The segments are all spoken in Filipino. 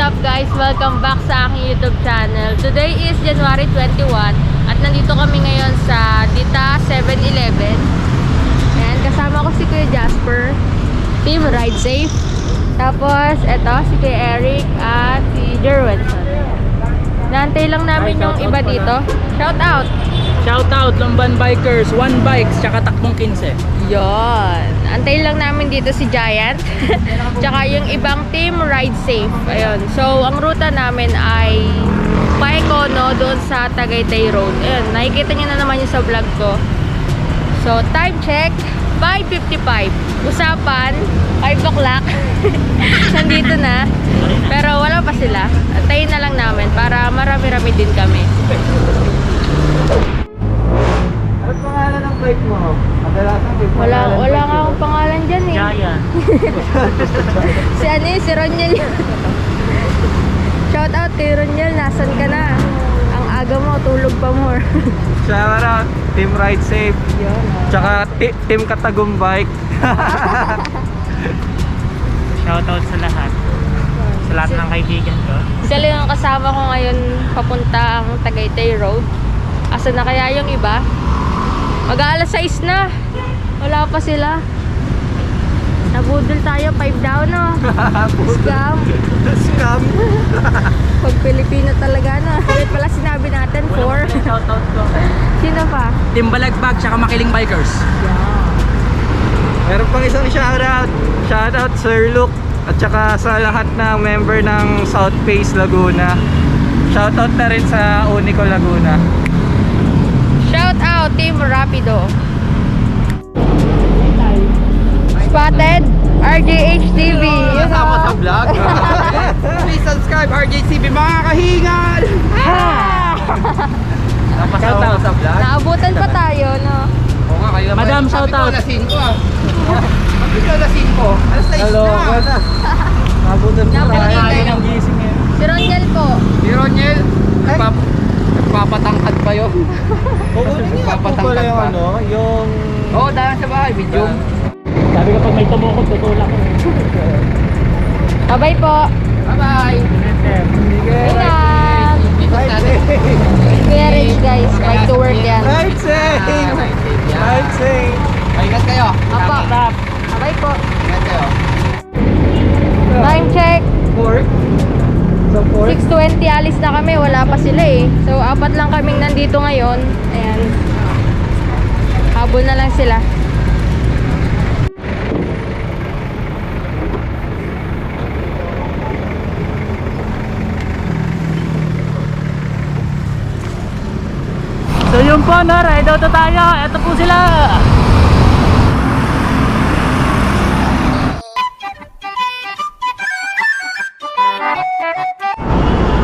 up guys? Welcome back sa aking YouTube channel. Today is January 21 at nandito kami ngayon sa Dita 7-Eleven. And kasama ko si Kuya Jasper, Team Ride Safe. Tapos eto si Kuya Eric at si Jerwinson. Naantay lang namin yung iba dito. Shout out! Shout out Lumban Bikers, One Bikes, tsaka Takbong 15. Yon. Antay lang namin dito si Giant. Tsaka yung ibang team Ride Safe. Ayun. So, ang ruta namin ay Paecono doon sa Tagaytay Road. Ayun. Nakikita niyo na naman yung sa vlog ko. So, time check 5:55. Usapan 5 o'clock. Nandito na. Pero wala pa sila. Antayin na lang namin para marami-rami din kami. Ano pangalan ng bike mo? Wala nga akong pangalan dyan eh. Giant. Si ano eh, si Roniel. Shout out kay Roniel, nasan ka na? Ang aga mo, tulog pa more. Shout out, Team Ride Safe. Yun. Tsaka Team Katagong Bike. Shout out sa lahat. Sa lahat ng kaibigan ko. Sila yung kasama ko ngayon papuntang Tagaytay Road. Asa na kaya yung iba? Mag-aalas 6 na. Wala pa sila. Nabudol tayo, 5 down no. Scam. Scam. Pag Pilipino talaga no. Ulit pala sinabi natin 4. Shout out ko. Sino pa? Team Balagbag, tsaka Makiling Bikers. Meron pang isang shout out. Shout out Sir Luke. At saka sa lahat ng member ng South Face Laguna. Shout out na rin sa Unico Laguna. Shout out Team Rapido. Spotted RJH TV. Kasama sa vlog. Please subscribe RJCB mga kahingal. Shout out sa vlog. Naabutan pa tayo, no? Oo nga, kayo naman. Madam, shout out. Sabi ko, lasing ko. Alas 6 na. Nabutan ko Napakinggan. Si Roniel po. Si Roniel, nagpapatangkad pa yun. Oo, nagpapatangkad pa. Yung... Oo, dahil sa bahay, video. Sabi ko pag may tumukod, tutulak ko. Bye-bye po. Bye-bye. Ingat. Kuya Rich guys, bike to work yan. Ride safe! Ride safe! Ingat kayo. Apa. Bye po. Ingat kayo. Time check. Pork? Sa pork? 6:20 alis na kami, wala pa sila eh. So, 4 lang kaming nandito ngayon. Ayan. Habol na lang sila. So yun po, no, ride out na tayo. Ito po sila.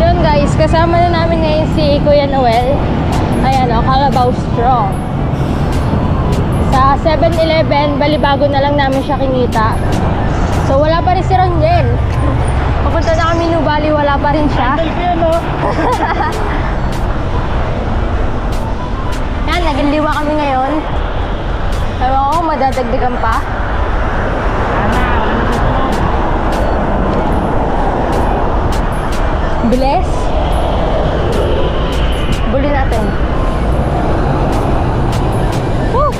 Yun guys, kasama na namin ngayon si Kuya Noel. Ayan o, Calabaw Straw. Sa 7-Eleven, balibago na lang namin siya kinita. So wala pa rin si Roniel. Papunta na kami Nubali, wala pa rin siya. Yan, nagiliwa kami ngayon. Ewan ko, madadagdagan pa. Bilis. Buli natin. Woo!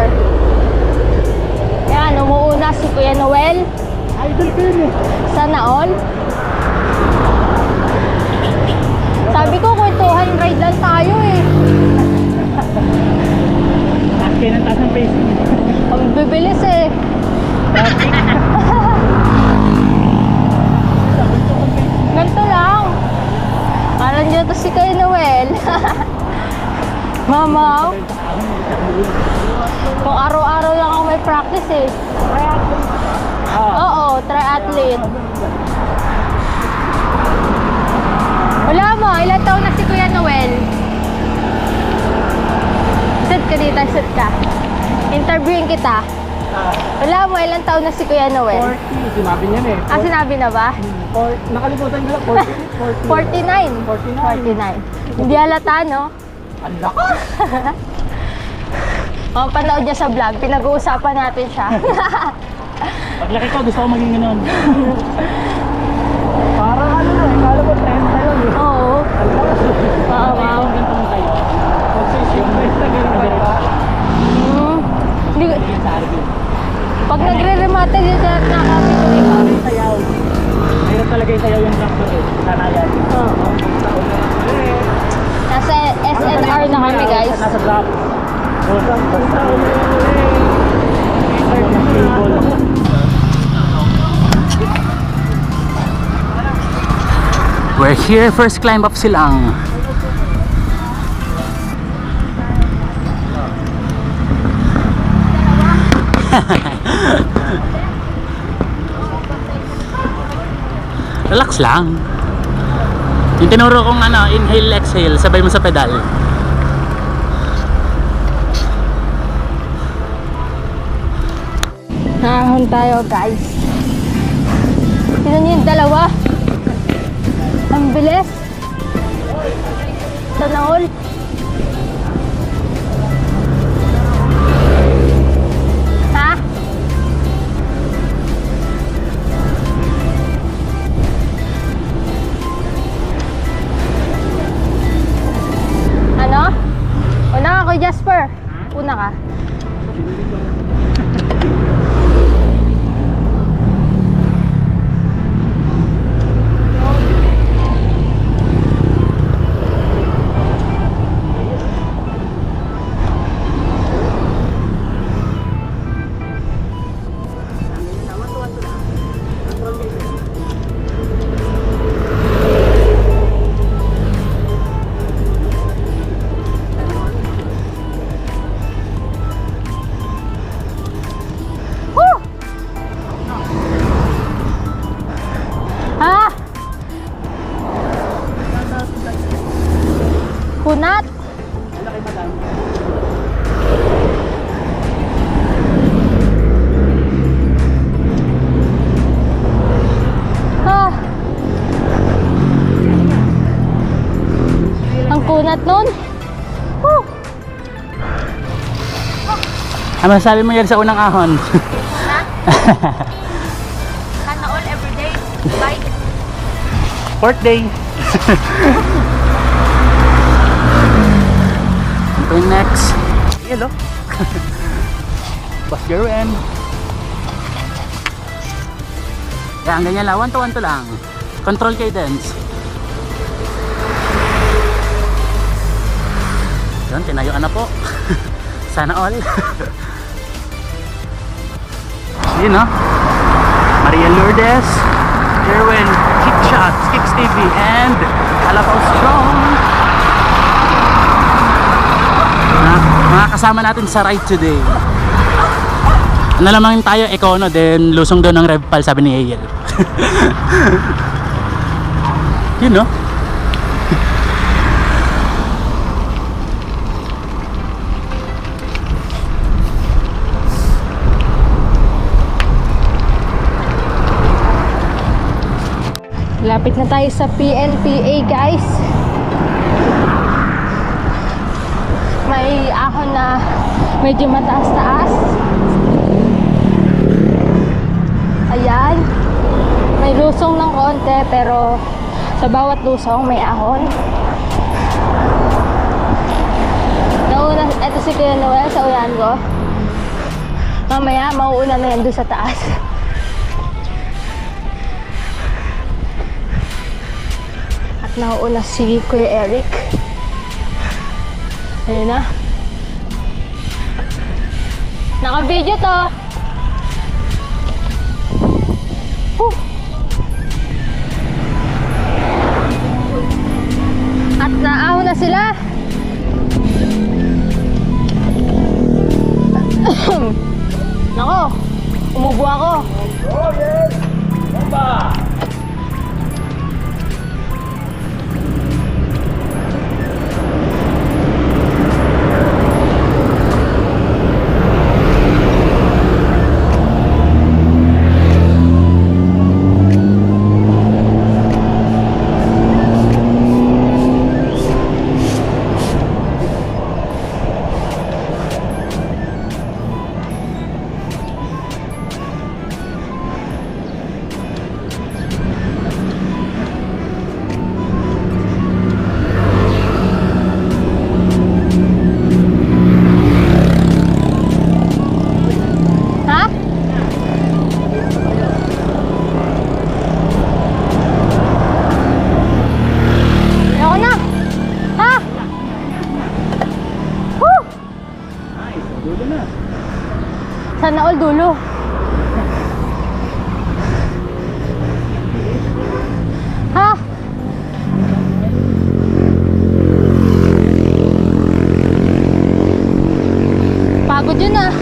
Jasper. Yan, umuuna si Kuya Noel. Idol ko yun eh. Sana all. Sabi ko, kwentuhan ride lang tayo eh. Taas kayo ng taas ng face. Ang bibilis eh. Ganito lang. Parang dyan to si Kuya Noel. Mama, kung araw-araw lang ako may practice eh. Oo, triathlete. Wala mo, ilan taon na si Kuya Noel? Sit ka dito, sit ka. Interviewin kita. Wala mo, ilan taon na si Kuya Noel? 40, sinabi niyan eh. Ah, sinabi na ba? Nakalimutan ko lang, 49. Hindi halata, no? Ang lakas! O, panood niya sa vlog, pinag-uusapan natin siya. Paglaki ko, gusto ko maging ganun. Parang ano na eh, kala ko 30 lang eh. Oo. Oo, wow. Ang ganito mo tayo. Mag-sisipres na ganun tayo. Hindi, Yung sa arvin. pag nagre-remate din siya, nakapituloy ka. Yung sayaw. Mayroon talaga yung sayaw yung tractor eh. Sanayan. Oo. Nasa SNR na kami, guys. Nasa drop. Basta We're here, first climb up Silang. Relax lang. Yung tinuro kong ano, inhale, exhale, sabay mo sa pedal. Nakahon tayo, guys. Tignan niyo yung dalawa. Ang bilis. Sana all. Ha? Ano? Una ka, Kuya Jasper. Una ka. Ha? Kunat? Ha? Ang kunat nun? Woo! Ano sabi mo yan sa unang ahon? Sana all everyday. Bye. Fourth day. Ito yung next. Hello. Boss Jerwin. Yan, ganyan lang. 1 to 1 to lang. Control cadence. Yun, tinayo na po. Sana all. Yun, no? Maria Lourdes, Jerwin, Kick Shots, Kicks TV, and Alapaw Strong. Mga kasama natin sa ride today. Ano lamang tayo, Econo, then lusong doon ng Revpal, sabi ni Aiel. Yun, no? Lapit na tayo sa PNPA, guys. May ahon na medyo mataas-taas. Ayan. May lusong ng konti, pero sa bawat lusong may ahon. Nauna, eto si Kuya Noel sa uyan ko. Mamaya, mauuna na yan doon sa taas. At nauuna si Kuya Eric. Ayun na. Naka-video to. Whew. At naahon na sila. Nako, umubo ako. Ha? Ayoko na. Ha? Woo! Dulo na. Sana all dulo. Ha? Pagod yun ah.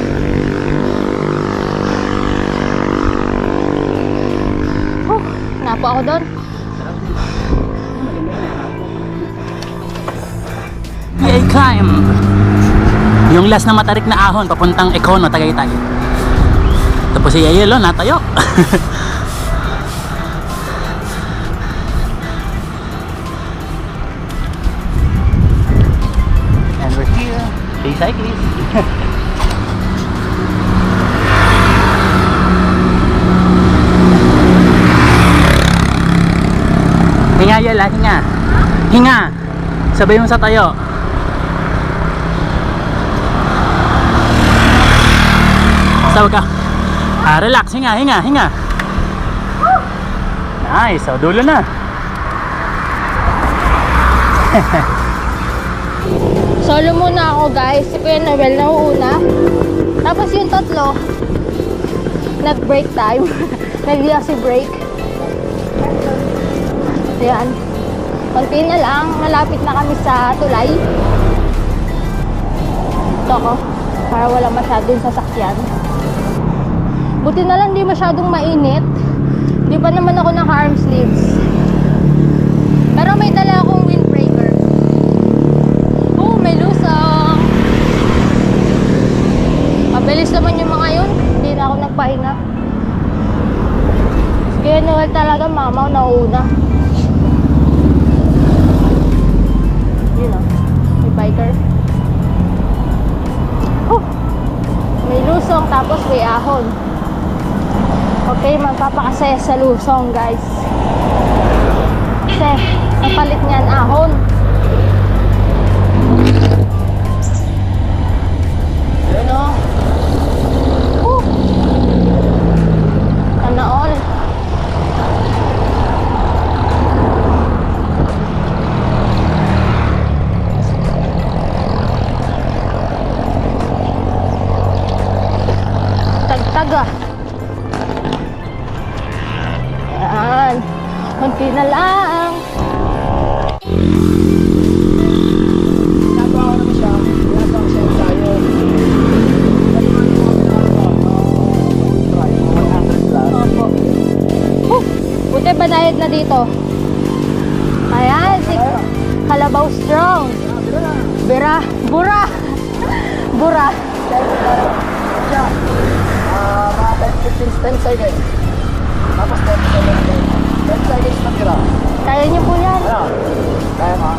Napo ako doon. PA climb. Yung last na matarik na ahon papuntang Econo, Tagaytay. Tapos si Yayelo natayo. And we're here. Stay cyclist. Hinga Yela, hinga. Hinga. Sabay mo sa tayo. Tawag ka. Relax, hinga, hinga, hinga. Nice, so dulo na. Solo muna ako guys. Si Kuya Noel nauuna. Tapos yung tatlo, nag-break time. Nag-yosi break. Ayan. Konti na lang. Malapit na kami sa tulay. Ito ko. Para wala masyadong sasakyan. Buti na lang di masyadong mainit. Di pa naman ako naka-arm sleeves. Pero may dala akong windbreaker. Oh, may lusong. Mabilis naman yung mga yun. Hindi na ako nagpahinga. Kaya Noel talaga mamaw nauuna. Yun o. May biker. May lusong tapos may ahon. Okay, magpapakasaya sa lusong guys. Kasi ang palit niyan ahon. Yun o. Sana all. Tagtag ah. Ayan. Kunti na lang. Opo. Buti banayad na dito. Ayan, si Kalabaw Strong. Bira. Bura. Bura. Mga 10 seconds. Tapos 10 seconds na tira. Kaya niyo po yan. Ano? Kaya mo?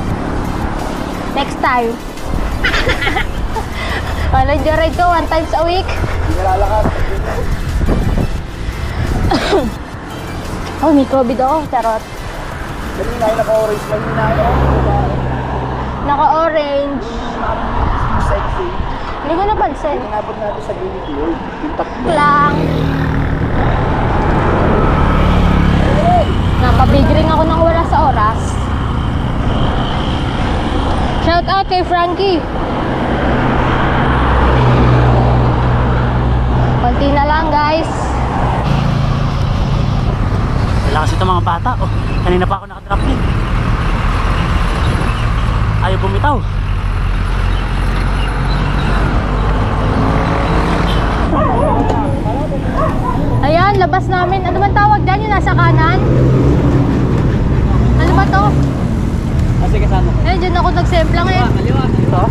Next time. Nag-ride ko 1 times a week. Hindi nalalakad. Oh, may COVID ako. Charot. Kanina ay naka-orange. Kanina ay Naka-orange. sexy. Hindi ko napansin. Inabot natin sa Gilly Lord. Yung tatlo. Lang. Napabig ring ako nang wala sa oras. Shout out kay Frankie. Konti na lang guys. Wala kasi itong mga bata. Oh, kanina pa ako nakadrop din. Ayaw bumitaw. Ayan, labas namin. Ano man tawag dyan? Yung nasa kanan? Ano ba to? Sige, sana. Eh, dyan ako nagsemplang eh. Kaliwa. Ito?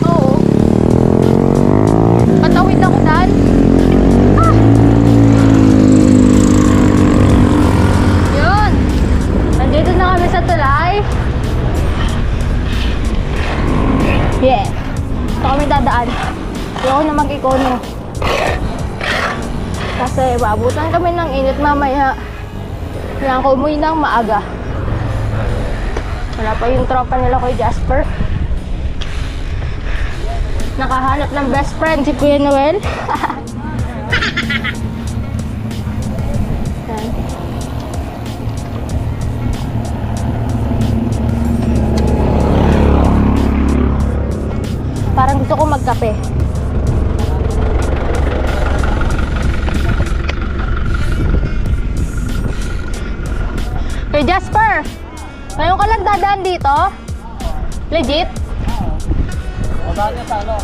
Oo. Patawid ako dyan. Ah! Yun. Nandito na kami sa tulay. Yeah. Ito kami dadaan. Ayoko na mag-ikono. Kasi maabutan kami ng init mamaya. Kailangan ko umuwi ng maaga. Wala pa yung tropa nila kay Jasper. Nakahanap ng best friend si Kuya Noel. Yan. Parang gusto ko magkape. Kuya Jasper! Ngayon ka lang dadaan dito? Legit? Saan niya sa ano?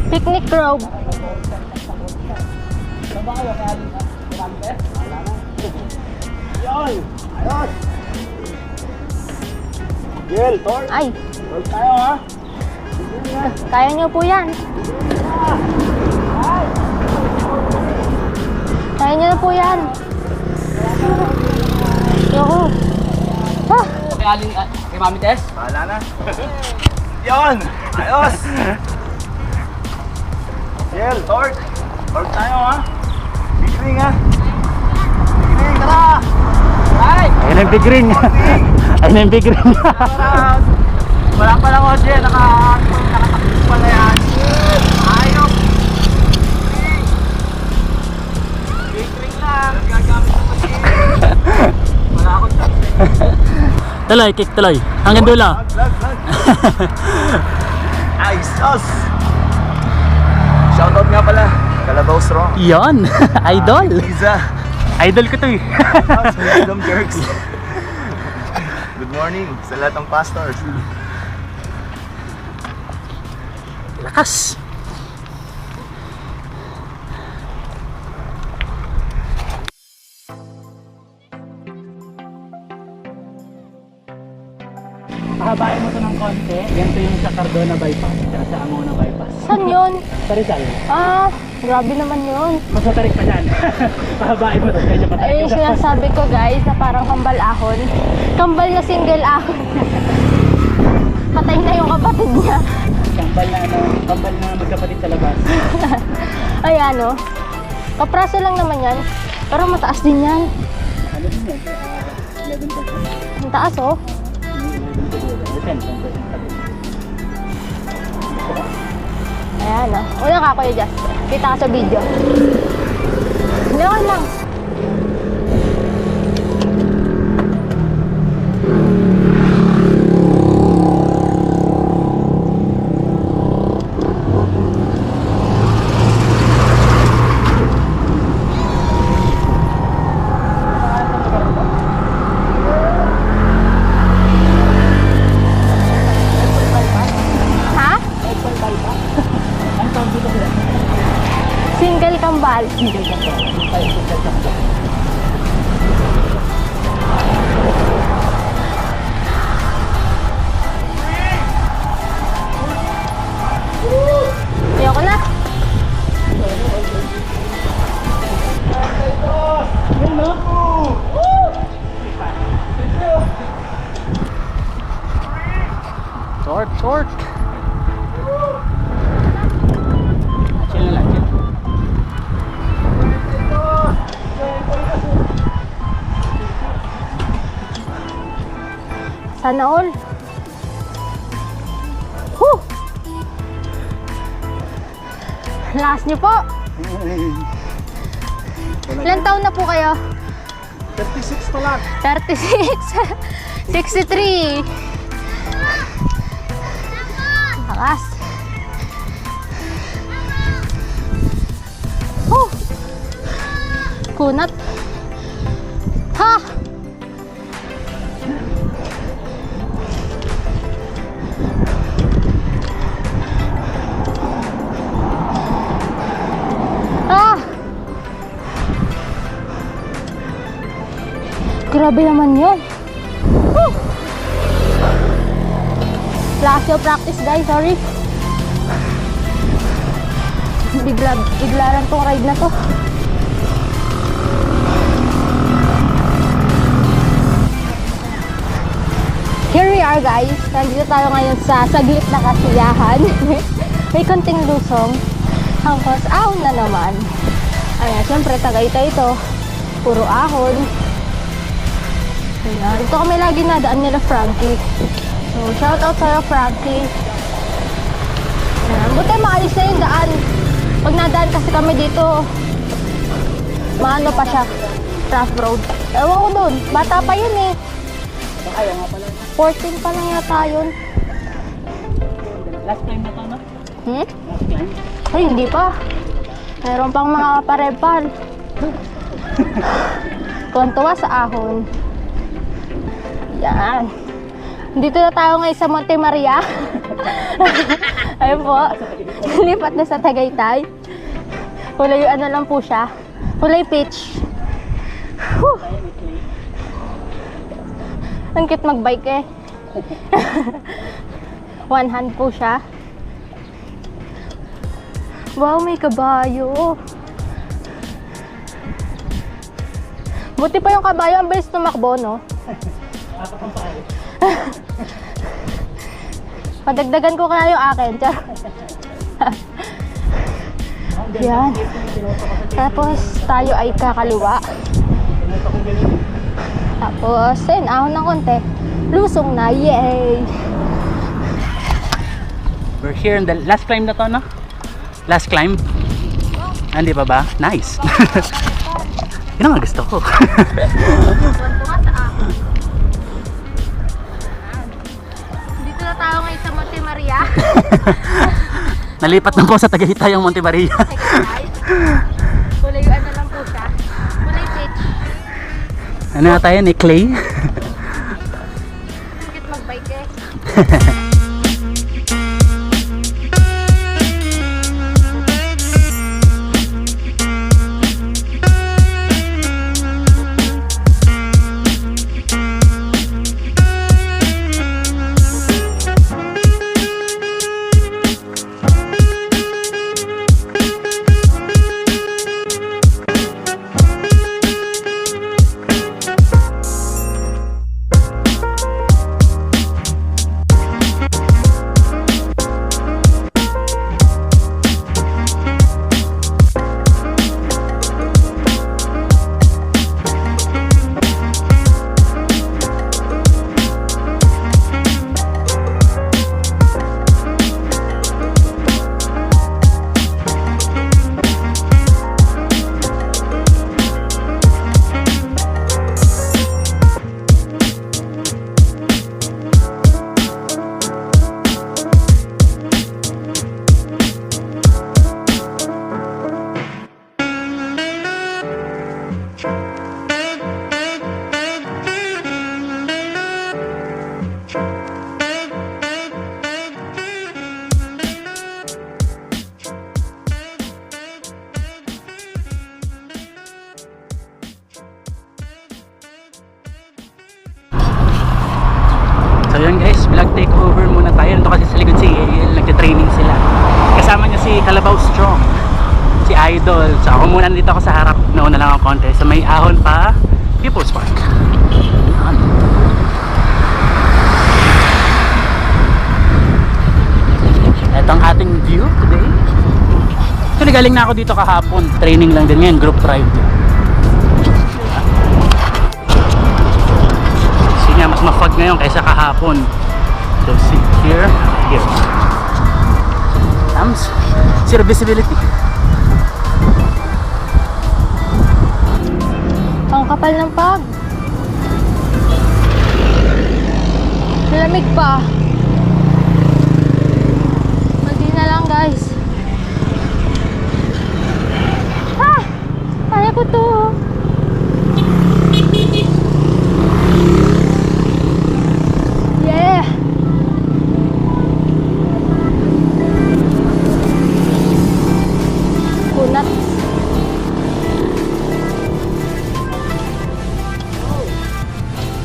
Picnic Grove. Saan ba kayo? Kaya Rampe? Yun! Ayos! Gil, Tor! Ay, Tor tayo ha! kaya niyo po yan. Kaya niyo na po yan. Yoko. Ah! Kay Mami Tess? Bahala na. Yun! Ayos! Gil, Tork! Tork tayo ha! Big ring ha! Big ring, tara! Ay! Ayun ang big ring. Ayun ang big ring. Wala pa lang Oje, nakatakis pala yan. Ayos! Big ring lang! Gagamit ko kasi. Wala akong Tuloy, kick tuloy. Hanggang dulo. Lag. Ay, sus! Shoutout nga pala, Kalabaw Strong. Yon, idol. Liza. Idol ko to eh. Sa Wisdom Jerks. Good morning sa lahat ng pastors. Lakas. Pahabain mo to ng konti. Ganito yung sa Cardona bypass. Tsaka sa Amona bypass. Saan yun? Sa Rizal. Ah, grabe naman yun. Mas matarik pa dyan. Pahabain mo to. Medyo matarik Ay, sinasabi ko guys na parang kambal ahon. Kambal na single ahon. Patay na yung kapatid niya. Kambal na magkapatid sa labas. Ay, ano? Kapraso lang naman yan. Pero mataas din yan. Ano din yan? 11%. Ang taas oh. 10%. Ayan oh. Una ka Kuya Jasper. Kita ka sa video. Ngayon lang. Ha? Single kambal. Ayoko na. Short. Chill na lang, chill. Sana all. Whew! Lakas niyo po. Ilan taon na po kayo? 36 pa lang. 36. 63. Lakas. Kunat. Ha! Ah! Grabe naman yun. Woo! Last year practice guys, sorry. Biglaran tong ride na to. Here we are guys. Nandito tayo ngayon sa saglit na kasiyahan. May konting lusong. Hanggang ahon na naman. Ayan, syempre Tagaytay ito. Puro ahon. Ayan, ito kami lagi nadaan nila Frankie. So, shout out sa'yo Frankie. Ayan, buti maayos na yung daan. Pag nadaan kasi kami dito, maano pa siya, rough road. Ewan ko dun, bata pa yun eh. 14 pa lang yata yun. Last climb na to, no? Hmm? Last climb? Ay, hindi pa. Meron pang mga parepal. Tuwan-tuwa sa ahon. Yan. Dito na tayo ngayon sa Monte Maria. Ayun po. Lipat na sa Tagaytay. Kulay ano lang po siya. Kulay peach. Whew. Ang cute magbike eh. One hand po siya. Wow, may kabayo. Buti pa yung kabayo, ang bilis tumakbo, no? Padagdagan ko kaya yung akin. Yan. Tapos tayo ay kakaliwa. Tapos, ayun, ahon ng konti. Lusong na, yay! We're here in the last climb na to, no? Last climb? Hindi pa ba? Nice! Yun ang gusto ko. Tuwan-tuwa sa ahon. Dito na tayo ngayon sa Monte Maria. Nalipat na po sa Tagaytay ang Monte Maria. Kulay ano lang po siya. Kulay peach. Ano na tayo ni Clay? Bakit magbike eh? So yun guys, vlog takeover muna tayo. Nandito kasi sa likod si AL, nagte-training sila. Kasama niya si Kalabaw Strong, si Idol. So ako muna nandito ako sa harap, nauna lang ang konti. So may ahon pa, People's Park. Ito ang ating view today. Actually galing na ako dito kahapon, training lang din ngayon, group ride. Mas mafag ngayon kaysa kahapon. So see here. Thumbs. Serviceability. Ang kapal ng pag. Malamig pa. Hindi na lang guys. Ah! Kaya ko to. Yeah! Kunat.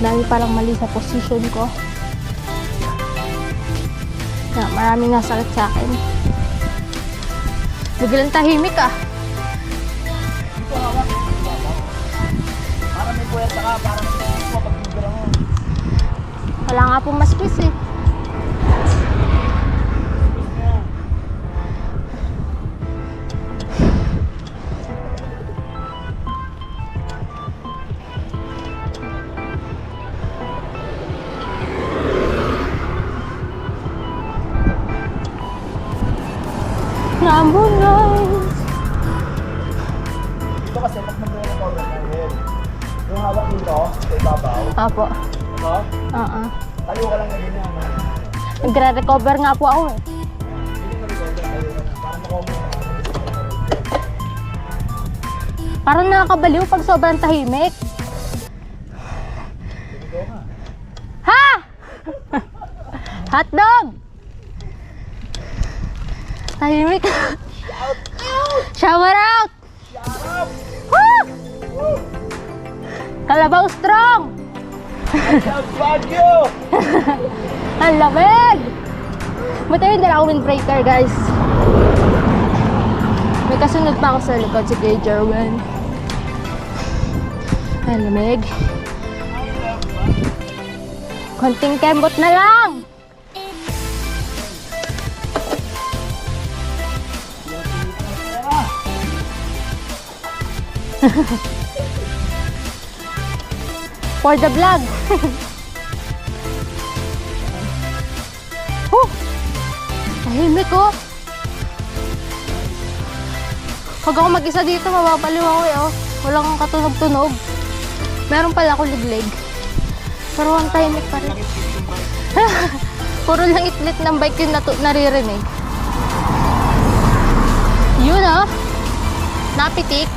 Dami palang mali sa position ko. Na, maraming nasakit sa akin. Biglang tahimik ah. Para may puwerta ka, para may mapagpigil mo. Wala nga pong maspis eh. Ngambon guys. Dito kasi pag nagre-recover na yun. Yung hawak dito, sa ibabaw. Apo. Ito, Oo. tayo ka lang na ganyan. Nagre-recover nga po ako eh. Hindi ka recover, tayo ka lang. Para makover ka. Parang nakakabaliw pag sobrang tahimik. Ha? Hotdog! Tahimik. Shower out! Woo! Kalabaw strong! Bagyo! Ang lamig! Buti hindi na ako windbreaker guys. May kasunod pa ako sa likod si Kuya Jerwin. Ang lamig. Konting kembot na lang! For the vlog. Tahimik ko. Pag ako mag-isa dito, mababaliw ako eh. Oh. Walang katunog-tunog. Meron pala ako liglig. Pero ang tahimik pa rin. Puro lang itlit ng bike yung naririnig. Yun ah. Napitik.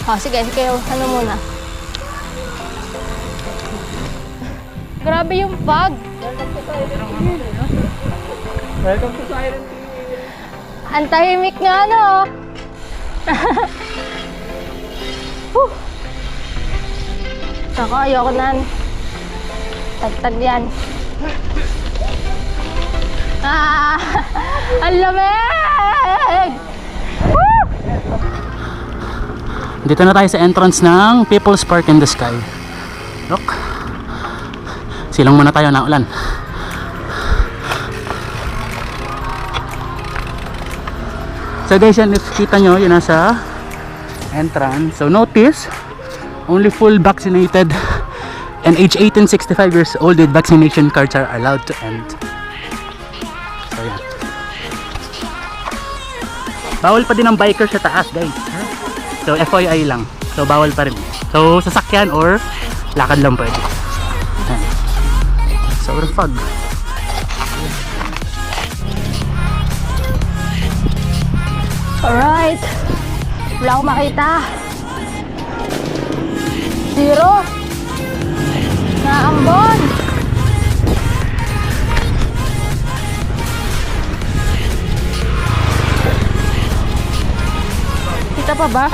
Oh, sige, ano muna. Grabe yung fog. Welcome to Siren TV. Ang tahimik nga, no? Ako, ayoko na. Tagtag yan. Ah! Ang lamig! Woo! Dito na tayo sa entrance ng People's Park in the Sky. Look. Silong muna tayo na ulan. So guys, yan, if kita nyo, yun nasa entrance. So notice, only full vaccinated and age 18 65 years old with vaccination cards are allowed to enter. So yan. Bawal pa din ang biker sa taas, guys. So FYI lang. So bawal pa rin. So sasakyan or lakad lang pwede. Ayan. Sobrang fog. Alright. Wala akong makita. Zero. Naambon. Kita pa ba?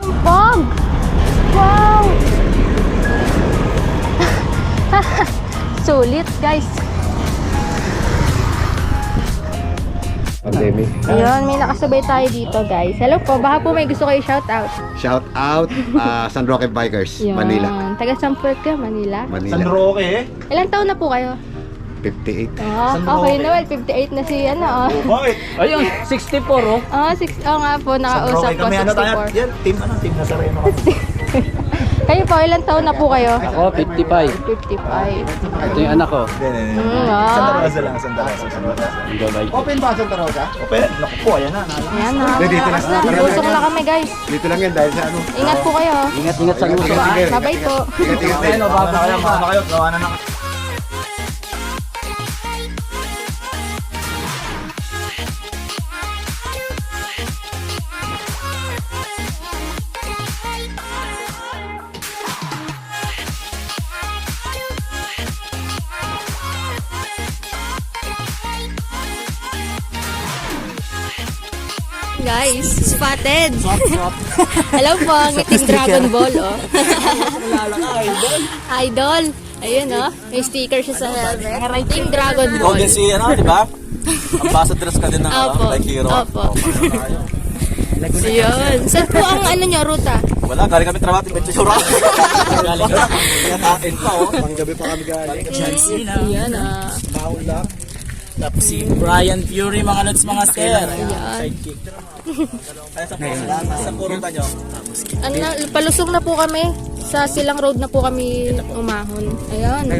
Ang fog. Wow. Sulit guys. Pandemic. Ayun, may nakasabay tayo dito guys. Hello po, baka po may gusto kayo shout out. Shout out San Roque Bikers, Manila. Taga Sampurt ka, Manila. San Manila. Roque. Ilang taon na po kayo? 58. San Okay Roque. Noel, 58 na si ano oh. Bakit? Ayun, 64 oh. Oh, nga po, San nakausap Roque ko, kami. Ano tayo? 64. Yan, team Nazareno kami. Kayo po, ilang taon na po kayo? Ako, 55. 55. Ito yung anak ko. Ah. Open ba Santa Rosa? Ayan na. Dito na. Lusong na kami guys. Dito lang yan dahil sa ano. Ingat po kayo. Ingat-ingat sa luso. Babay po. Ingat-ingat din. Guys, spotted. Hello po, ngiting Dragon Ball, oh. Idol. Ayun, oh. May sticker siya sa helmet. Team Dragon Ball. Golden si ano, di ba? Ambassadors ka din ng Opo. like hero. Opo. So, yun. Saan po ang ano nyo, ruta? Wala, galing kami trabaho, medyo sura. Galing ka. Kain pa, oh. Panggabi pa kami galing. Yan, ah. Tapos si Brian Fury, mga lods, mga sir. Yan. Sa purutan nyo. Ano na, palusong na po kami. Sa Silang Road na po kami umahon. Ayan.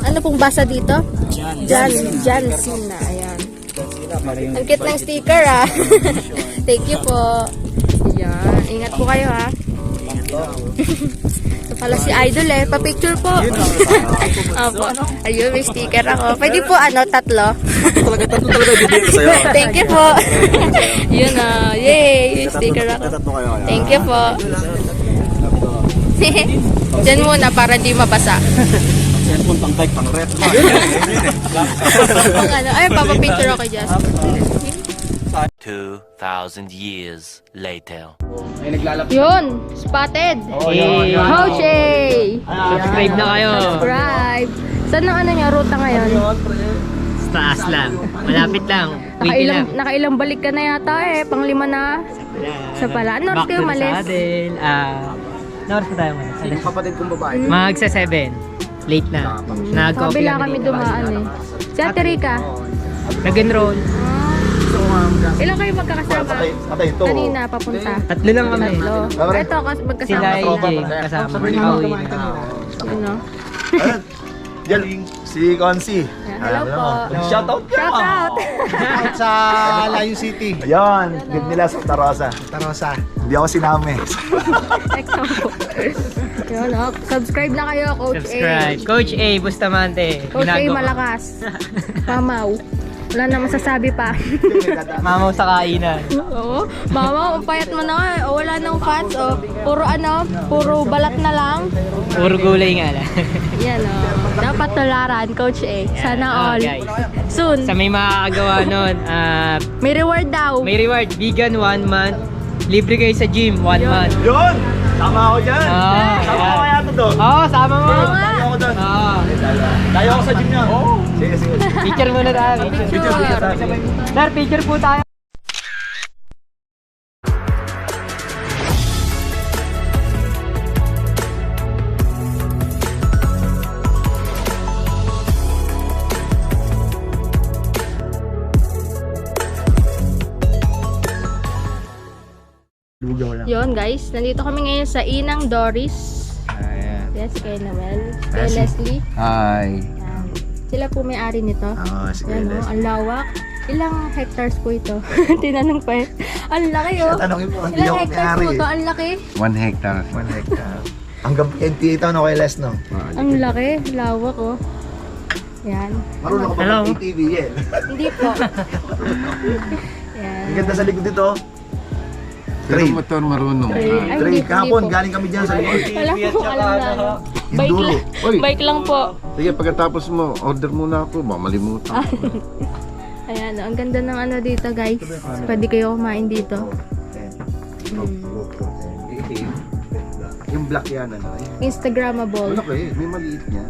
Ano pong basa dito? John Cena. Ayan. Ang cute ng sticker, ah. Thank you po. Ayan. Ingat po kayo, ha. Ito pala si Idol, eh. Pa-picture po. Opo. Ayun, may sticker ako. Pwede po, ano, tatlo. Talaga bibigyan ko sa'yo. Thank you po. Yun, ah. Yay! May sticker ako. Tatlo kayo. Thank you po. Diyan muna para di mabasa. Cellphone, pang bike, pang rep. Kung ano, ay, papapicture ako dyan. 2,000 years later. Yun, spotted. Hoche! Subscribe na kayo. Subscribe. Saan ang ano niya, ruta ngayon? Taas lang. Malapit lang. Wiki lang. Nakailang balik ka na yata eh, pang-5 na. Sa pala. Ano oras kayo malis? Ano oras na tayo malis? Kapatid kong babae. Magsa 7. Late na. Nag-coffee Kabila kami dumaan eh. Si Ate Rica. Nag-enroll. Ilan kayo magkakasama? Kanina, papunta. Tatlo lang kami. Tatlo. Ito, magkasama. Sila AJ kasama. Pauwi na. Yun, no? Galing si Consi. Yan, hello po. Shoutout Shout out! Sa Layo City. Ayan, give nila Santa Rosa. Santa Rosa. Hindi ako sinami. Next time po. Yun, no? Subscribe na kayo, Coach Subscribe. A. Coach A, Bustamante. Coach A Binago. malakas. Mamaw. Wala na masasabi pa. Mamaw sa kainan. Oo. Mamaw, ang payat mo na nga. O, wala nang fats. O, puro ano, puro balat na lang. Puro gulay nga lang. Yan o. Dapat tularan, Coach A. Sana all. Guys. Soon. Sa may makakagawa nun, May reward daw. may reward. Vegan 1 month. Libre kayo sa gym 1 month. Yun! Tama ako dyan! Ah, Tama yan. ako kaya ito doon. Oo, sama mo. Oo nga. Tayo ako doon. Oo. Tayo ako sa gym niya. Sige, sige. Picture muna tayo. Picture. Sir, picture po tayo. Yun guys, nandito kami ngayon sa Inang Doris. Yes, kay Noel. Kay Leslie. Hi. Yan. Sila po may-ari nito. Sige. Yan o, ang lawak. Ilang hectares po ito? Tinanong pa eh. Ang laki oh. Tanongin mo, hindi Ilang ako hectares po may-ari. ito? Ang laki. 1 hectare. 1 hectare. Hanggang PNP ito, no, kay Les, no? Ang laki. Lawak oh. Yan. Marunong ka Hello. pa mag-ATV, yan. Hindi po. Yan. Ang ganda sa likod dito. Pero Trail. motor marunong. Ay, hindi- Trail, kahapon, hindi po. galing kami dyan sa likod. Wala po alam na ano. Bike Enduro. lang. Uy. Bike lang po. Sige, pagkatapos mo, order muna ako. Baka malimutan. Ayan, ang ganda ng ano dito guys. Pwede kayo kumain dito. Yung black yan, ano? Instagrammable. Ano kayo? May maliit niya.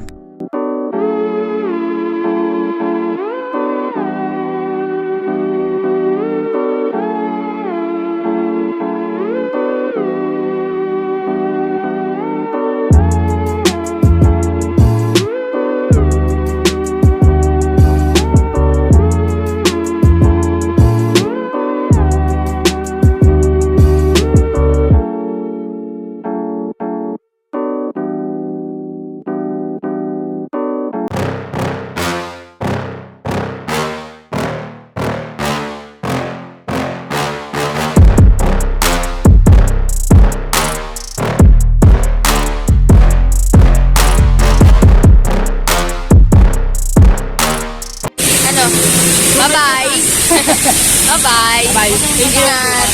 Bye-bye. Bye. Thank you. Ingat.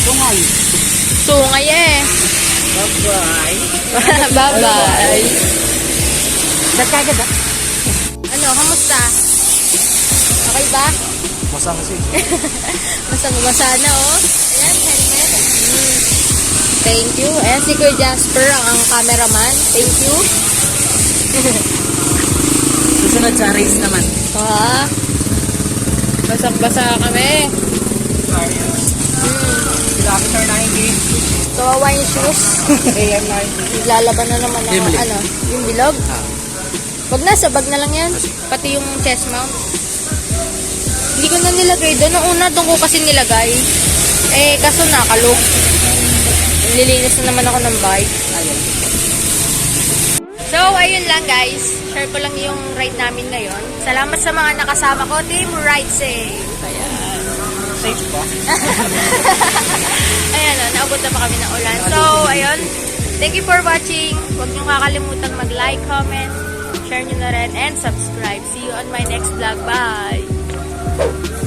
Tungay. Sungay eh. Bye-bye. Bye-bye. Nagkagad ah. Ano, kamusta? Okay ba? Masa kasi. Basa na, oh. Ayan, helmet. Thank you. Ayan, si Kuya Jasper, ang cameraman. Thank you. Susunod sa race naman. Ah, basang-basa kami. Kilometer 90. Kawawa yung shoes. AM 9. Lalaban na naman ng Dimly. ano, yung bilog. Wag na, sabag na lang yan. Pati yung chest mount. Hindi ko na nilagay doon. Nung una, doon ko kasi nilagay. Eh, kaso nakalog. Nililinis na naman ako ng bike. So, ayun lang guys. Share ko lang yung ride namin ngayon. Salamat sa mga nakasama ko. Team Ride Safe. Ayan. Safe ba? Ayan o, naabot na pa kami ng ulan. So, ayun. Thank you for watching. Huwag niyong kakalimutan mag-like, comment, share nyo na rin, and subscribe. See you on my next vlog. Bye!